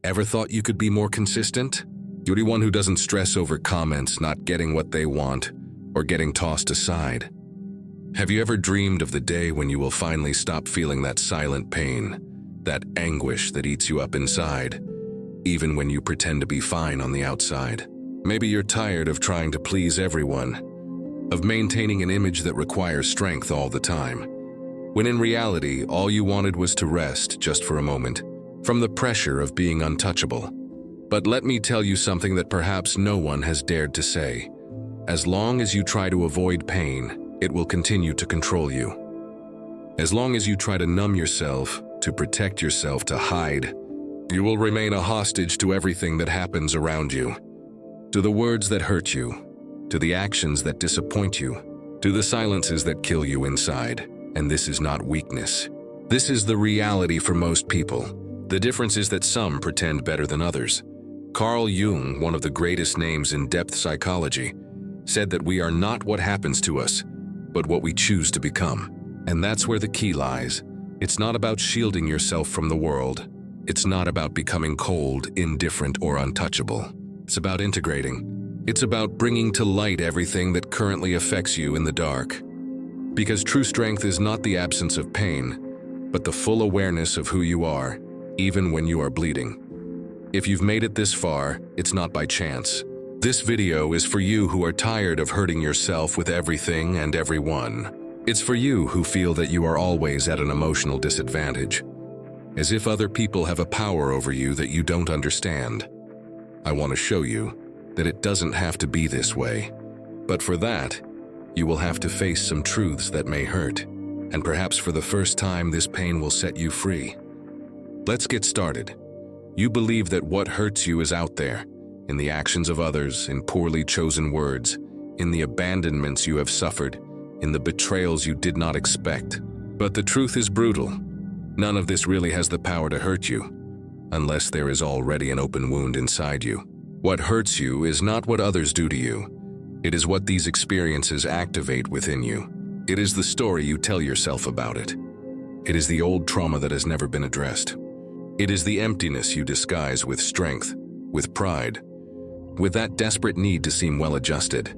Ever thought you could be more consistent? You're the one who doesn't stress over comments not getting what they want or getting tossed aside. Have you ever dreamed of the day when you will finally stop feeling that silent pain, that anguish that eats you up inside, even when you pretend to be fine on the outside? Maybe you're tired of trying to please everyone, of maintaining an image that requires strength all the time, when in reality, all you wanted was to rest just for a moment from the pressure of being untouchable. But let me tell you something that perhaps no one has dared to say. As long as you try to avoid pain, it will continue to control you. As long as you try to numb yourself, to protect yourself, to hide, you will remain a hostage to everything that happens around you. To the words that hurt you, to the actions that disappoint you, to the silences that kill you inside. And this is not weakness. This is the reality for most people. The difference is that some pretend better than others. Carl Jung, one of the greatest names in depth psychology, said that we are not what happens to us, but what we choose to become. And that's where the key lies. It's not about shielding yourself from the world. It's not about becoming cold, indifferent, or untouchable. It's about integrating. It's about bringing to light everything that currently affects you in the dark. Because true strength is not the absence of pain, but the full awareness of who you are, even when you are bleeding. If you've made it this far, it's not by chance. This video is for you who are tired of hurting yourself with everything and everyone. It's for you who feel that you are always at an emotional disadvantage, as if other people have a power over you that you don't understand. I want to show you that it doesn't have to be this way. But for that, you will have to face some truths that may hurt. And perhaps for the first time, this pain will set you free. Let's get started. You believe that what hurts you is out there, in the actions of others, in poorly chosen words, in the abandonments you have suffered, in the betrayals you did not expect. But the truth is brutal. None of this really has the power to hurt you, unless there is already an open wound inside you. What hurts you is not what others do to you. It is what these experiences activate within you. It is the story you tell yourself about it. It is the old trauma that has never been addressed. It is the emptiness you disguise with strength, with pride, with that desperate need to seem well-adjusted.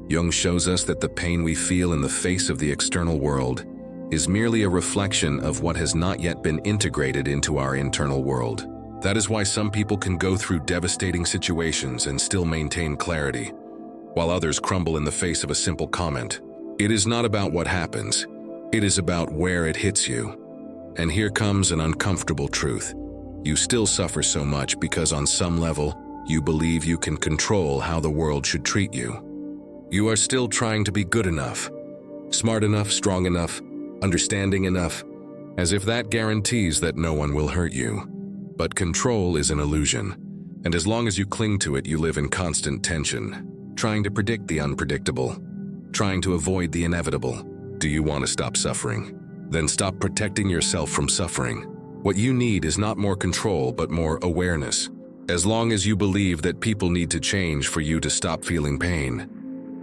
Jung shows us that the pain we feel in the face of the external world is merely a reflection of what has not yet been integrated into our internal world. That is why some people can go through devastating situations and still maintain clarity, while others crumble in the face of a simple comment. It is not about what happens. It is about where it hits you. And here comes an uncomfortable truth. You still suffer so much because on some level, you believe you can control how the world should treat you. You are still trying to be good enough, smart enough, strong enough, understanding enough, as if that guarantees that no one will hurt you. But control is an illusion, and as long as you cling to it, you live in constant tension, trying to predict the unpredictable, trying to avoid the inevitable. Do you want to stop suffering? Then stop protecting yourself from suffering. What you need is not more control, but more awareness. As long as you believe that people need to change for you to stop feeling pain,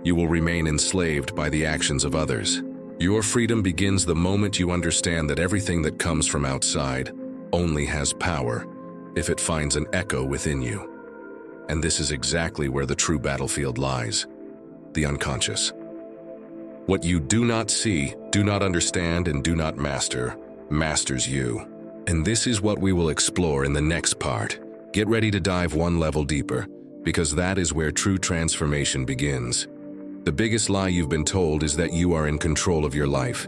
you will remain enslaved by the actions of others. Your freedom begins the moment you understand that everything that comes from outside only has power if it finds an echo within you. And this is exactly where the true battlefield lies: the unconscious. What you do not see, do not understand, and do not master, masters you. And this is what we will explore in the next part. Get ready to dive one level deeper, because that is where true transformation begins. The biggest lie you've been told is that you are in control of your life.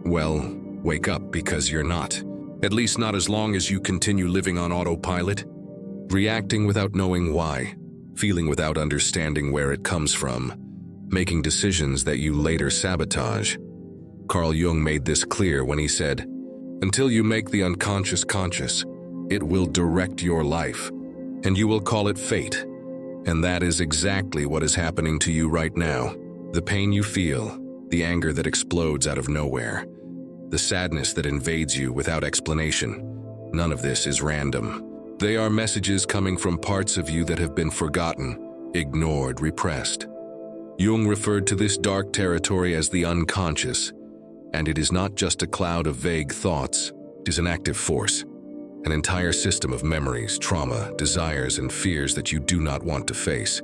Well, wake up, because you're not. At least not as long as you continue living on autopilot, reacting without knowing why, feeling without understanding where it comes from, making decisions that you later sabotage. Carl Jung made this clear when he said, "Until you make the unconscious conscious, it will direct your life, and you will call it fate." And that is exactly what is happening to you right now. The pain you feel, the anger that explodes out of nowhere, the sadness that invades you without explanation. None of this is random. They are messages coming from parts of you that have been forgotten, ignored, repressed. Jung referred to this dark territory as the unconscious, and it is not just a cloud of vague thoughts, it is an active force. an entire system of memories, trauma, desires, and fears that you do not want to face,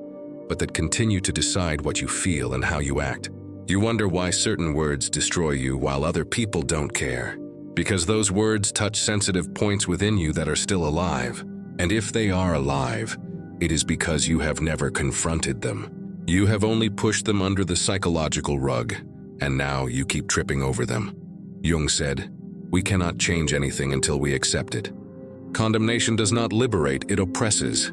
but that continue to decide what you feel and how you act. You wonder why certain words destroy you while other people don't care. Because those words touch sensitive points within you that are still alive. And if they are alive, it is because you have never confronted them. You have only pushed them under the psychological rug, and now you keep tripping over them. Jung said, "We cannot change anything until we accept it." Condemnation does not liberate, it oppresses.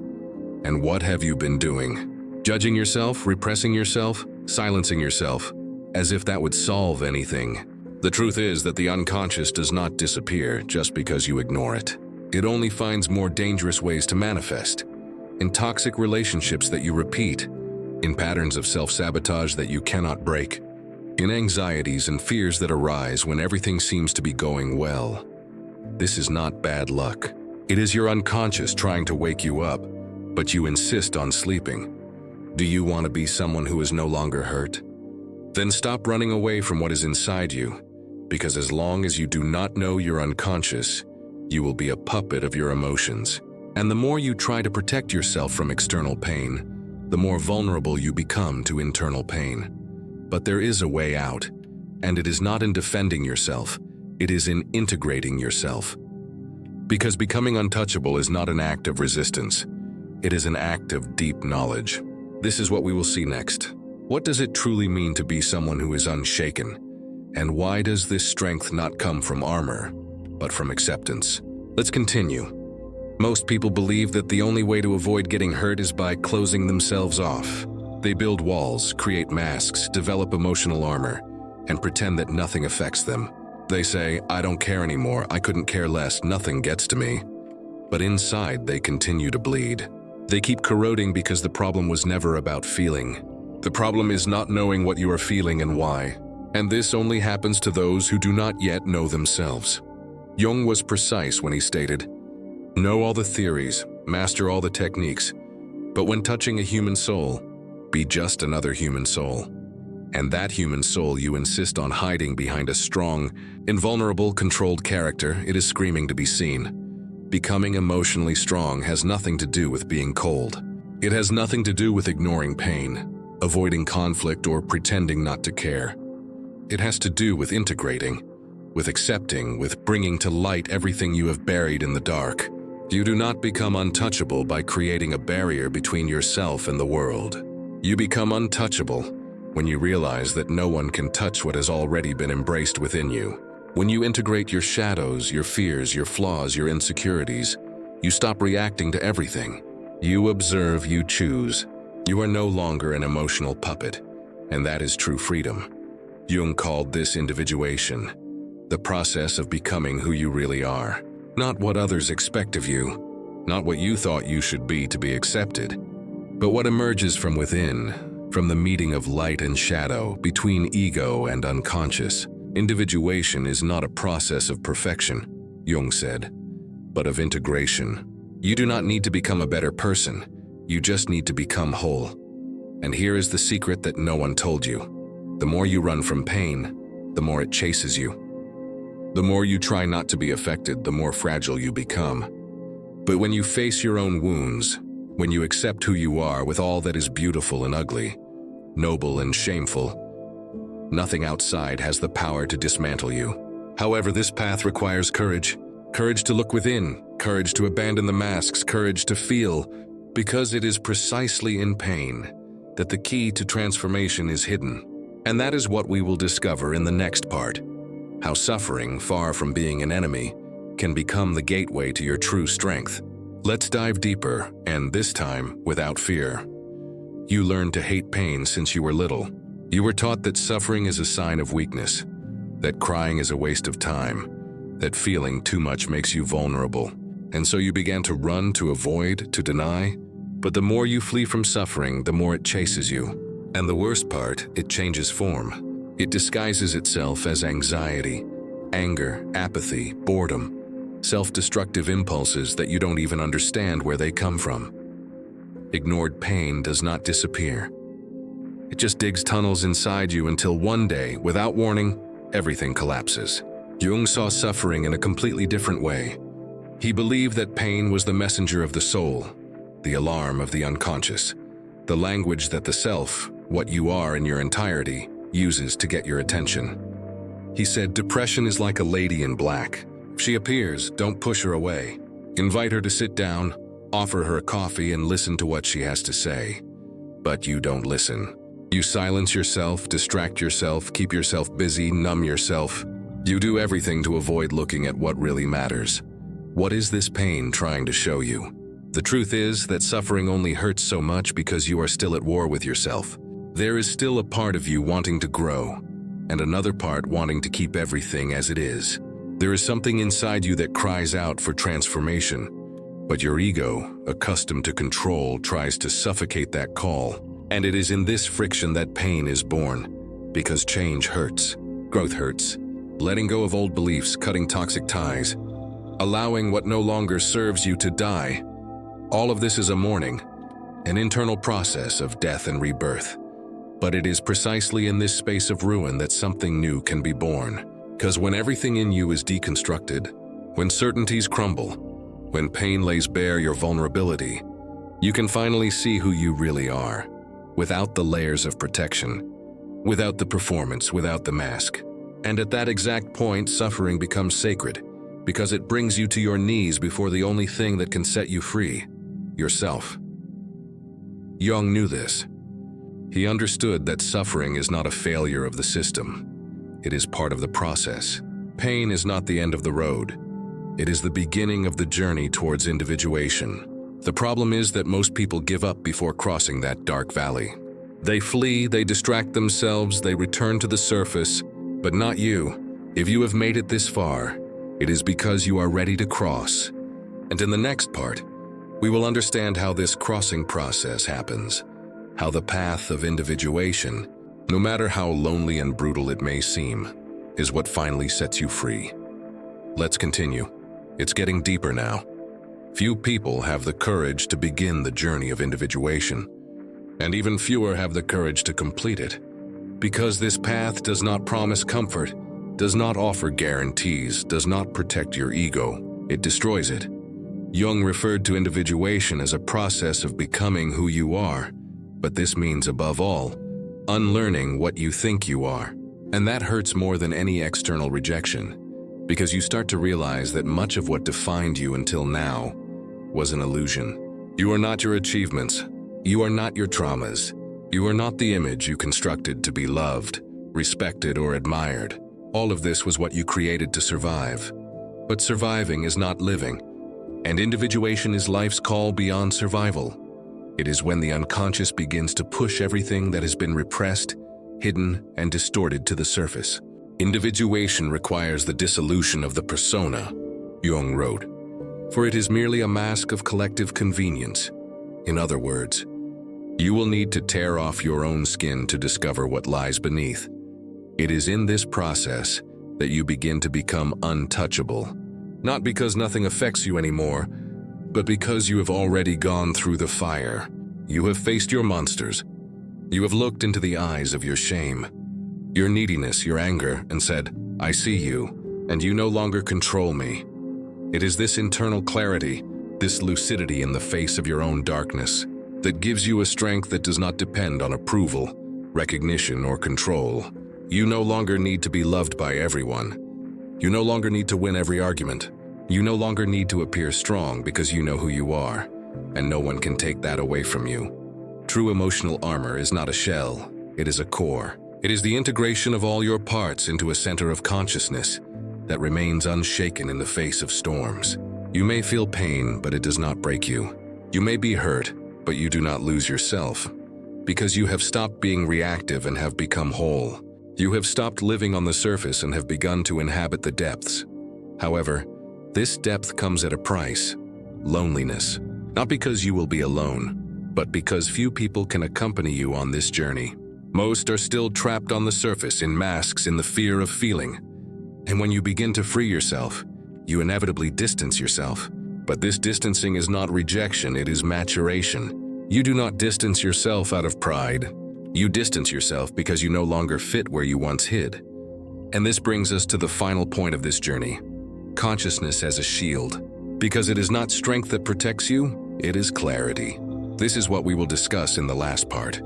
And what have you been doing? Judging yourself, repressing yourself, silencing yourself, as if that would solve anything. The truth is that the unconscious does not disappear just because you ignore it. It only finds more dangerous ways to manifest. In toxic relationships that you repeat, in patterns of self-sabotage that you cannot break, in anxieties and fears that arise when everything seems to be going well. This is not bad luck. It is your unconscious trying to wake you up, but you insist on sleeping. Do you want to be someone who is no longer hurt? Then stop running away from what is inside you, because as long as you do not know your unconscious, you will be a puppet of your emotions. And the more you try to protect yourself from external pain, the more vulnerable you become to internal pain. But there is a way out, and it is not in defending yourself, it is in integrating yourself. Because becoming untouchable is not an act of resistance, it is an act of deep knowledge. This is what we will see next. What does it truly mean to be someone who is unshaken? And why does this strength not come from armor, but from acceptance? Let's continue. Most people believe that the only way to avoid getting hurt is by closing themselves off. They build walls, create masks, develop emotional armor, and pretend that nothing affects them. They say, "I don't care anymore, I couldn't care less, nothing gets to me." But inside, they continue to bleed. They keep corroding because the problem was never about feeling. The problem is not knowing what you are feeling and why. And this only happens to those who do not yet know themselves. Jung was precise when he stated, "Know all the theories, master all the techniques, but when touching a human soul, be just another human soul." And that human soul you insist on hiding behind a strong, invulnerable, controlled character, it is screaming to be seen. Becoming emotionally strong has nothing to do with being cold. It has nothing to do with ignoring pain, avoiding conflict, or pretending not to care. It has to do with integrating, with accepting, with bringing to light everything you have buried in the dark. You do not become untouchable by creating a barrier between yourself and the world. You become untouchable when you realize that no one can touch what has already been embraced within you. When you integrate your shadows, your fears, your flaws, your insecurities, you stop reacting to everything. You observe, you choose. You are no longer an emotional puppet, and that is true freedom. Jung called this individuation, the process of becoming who you really are. Not what others expect of you, not what you thought you should be to be accepted, but what emerges from within, from the meeting of light and shadow, between ego and unconscious. Individuation is not a process of perfection, Jung said, but of integration. You do not need to become a better person, you just need to become whole. And here is the secret that no one told you. The more you run from pain, the more it chases you. The more you try not to be affected, the more fragile you become. But when you face your own wounds, when you accept who you are with all that is beautiful and ugly, noble and shameful, nothing outside has the power to dismantle you. However, this path requires courage. Courage to look within, courage to abandon the masks, courage to feel, because it is precisely in pain that the key to transformation is hidden. And that is what we will discover in the next part. How suffering, far from being an enemy, can become the gateway to your true strength. Let's dive deeper, and this time, without fear. You learned to hate pain since you were little. You were taught that suffering is a sign of weakness, that crying is a waste of time, that feeling too much makes you vulnerable. And so you began to run, to avoid, to deny. But the more you flee from suffering, the more it chases you. And the worst part, it changes form. It disguises itself as anxiety, anger, apathy, boredom, self-destructive impulses that you don't even understand where they come from. Ignored pain does not disappear. It just digs tunnels inside you until one day, without warning, everything collapses. Jung saw suffering in a completely different way. He believed that pain was the messenger of the soul, the alarm of the unconscious, the language that the self, what you are in your entirety, uses to get your attention. He said, depression is like a lady in black. If she appears, don't push her away. Invite her to sit down, offer her a coffee, and listen to what she has to say. But you don't listen. You silence yourself, distract yourself, keep yourself busy, numb yourself. You do everything to avoid looking at what really matters. What is this pain trying to show you? The truth is that suffering only hurts so much because you are still at war with yourself. There is still a part of you wanting to grow, and another part wanting to keep everything as it is. There is something inside you that cries out for transformation, but your ego, accustomed to control, tries to suffocate that call. And it is in this friction that pain is born, because change hurts, growth hurts. Letting go of old beliefs, cutting toxic ties, allowing what no longer serves you to die. All of this is a mourning, an internal process of death and rebirth. But it is precisely in this space of ruin that something new can be born. Because when everything in you is deconstructed, when certainties crumble, when pain lays bare your vulnerability, you can finally see who you really are, without the layers of protection, without the performance, without the mask. And at that exact point, suffering becomes sacred, because it brings you to your knees before the only thing that can set you free, yourself. Jung knew this. He understood that suffering is not a failure of the system. It is part of the process. Pain is not the end of the road. It is the beginning of the journey towards individuation. The problem is that most people give up before crossing that dark valley. They flee, they distract themselves, they return to the surface, but not you. If you have made it this far, it is because you are ready to cross. And in the next part, we will understand how this crossing process happens, how the path of individuation, no matter how lonely and brutal it may seem, is what finally sets you free. Let's continue. It's getting deeper now. Few people have the courage to begin the journey of individuation, and even fewer have the courage to complete it. Because this path does not promise comfort, does not offer guarantees, does not protect your ego, it destroys it. Jung referred to individuation as a process of becoming who you are, but this means, above all, unlearning what you think you are. And that hurts more than any external rejection, because you start to realize that much of what defined you until now was an illusion. You are not your achievements. You are not your traumas. You are not the image you constructed to be loved, respected, or admired. All of this was what you created to survive. But surviving is not living, and individuation is life's call beyond survival. It is when the unconscious begins to push everything that has been repressed, hidden, and distorted to the surface. Individuation requires the dissolution of the persona, Jung wrote, for it is merely a mask of collective convenience. In other words, you will need to tear off your own skin to discover what lies beneath. It is in this process that you begin to become untouchable, not because nothing affects you anymore, but because you have already gone through the fire. You have faced your monsters. You have looked into the eyes of your shame, your neediness, your anger, and said, I see you, and you no longer control me. It is this internal clarity, this lucidity in the face of your own darkness, that gives you a strength that does not depend on approval, recognition, or control. You no longer need to be loved by everyone. You no longer need to win every argument. You no longer need to appear strong because you know who you are, and no one can take that away from you. True emotional armor is not a shell, it is a core. It is the integration of all your parts into a center of consciousness that remains unshaken in the face of storms. You may feel pain, but it does not break you. You may be hurt, but you do not lose yourself, because you have stopped being reactive and have become whole. You have stopped living on the surface and have begun to inhabit the depths. However, this depth comes at a price: loneliness. Not because you will be alone, but because few people can accompany you on this journey. Most are still trapped on the surface in masks, in the fear of feeling. And when you begin to free yourself, you inevitably distance yourself. But this distancing is not rejection, it is maturation. You do not distance yourself out of pride. You distance yourself because you no longer fit where you once hid. And this brings us to the final point of this journey: consciousness as a shield. Because it is not strength that protects you, it is clarity. This is what we will discuss in the last part.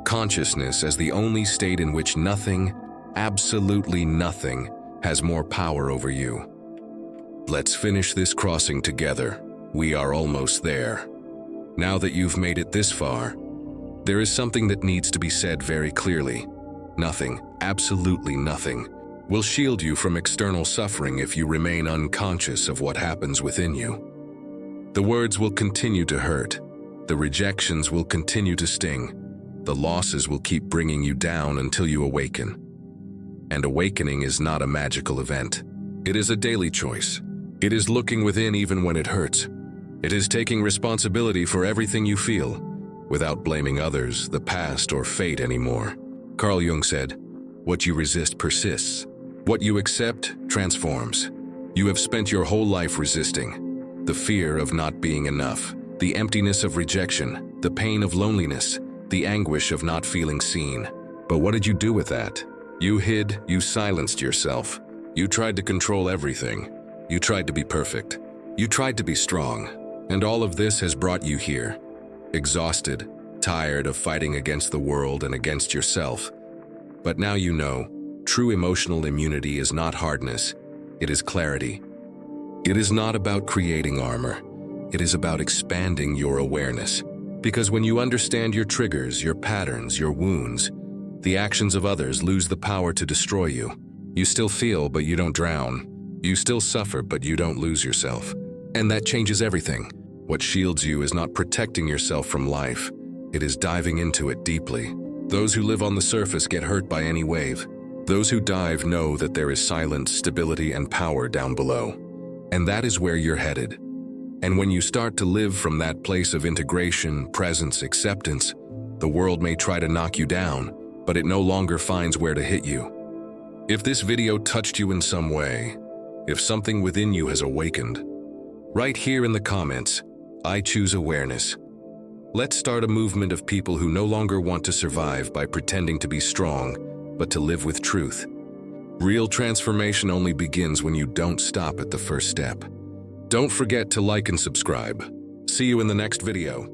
Consciousness as the only state in which nothing, absolutely nothing, has more power over you. Let's finish this crossing together. We are almost there. Now that you've made it this far, there is something that needs to be said very clearly. Nothing, absolutely nothing, will shield you from external suffering if you remain unconscious of what happens within you. The words will continue to hurt. The rejections will continue to sting. The losses will keep bringing you down until you awaken. And awakening is not a magical event. It is a daily choice. It is looking within even when it hurts. It is taking responsibility for everything you feel, without blaming others, the past, or fate anymore. Carl Jung said, "What you resist persists. What you accept transforms." You have spent your whole life resisting. The fear of not being enough, the emptiness of rejection, the pain of loneliness, the anguish of not feeling seen. But what did you do with that? You hid, you silenced yourself. You tried to control everything. You tried to be perfect. You tried to be strong. And all of this has brought you here. Exhausted, tired of fighting against the world and against yourself. But now you know, true emotional immunity is not hardness, it is clarity. It is not about creating armor. It is about expanding your awareness. Because when you understand your triggers, your patterns, your wounds, the actions of others lose the power to destroy you. You still feel, but you don't drown. You still suffer, but you don't lose yourself. And that changes everything. What shields you is not protecting yourself from life. It is diving into it deeply. Those who live on the surface get hurt by any wave. Those who dive know that there is silence, stability, and power down below. And that is where you're headed. And when you start to live from that place of integration, presence, acceptance, the world may try to knock you down, but it no longer finds where to hit you. If this video touched you in some way, if something within you has awakened, write here in the comments, "I choose awareness." Let's start a movement of people who no longer want to survive by pretending to be strong, but to live with truth. Real transformation only begins when you don't stop at the first step. Don't forget to like and subscribe. See you in the next video.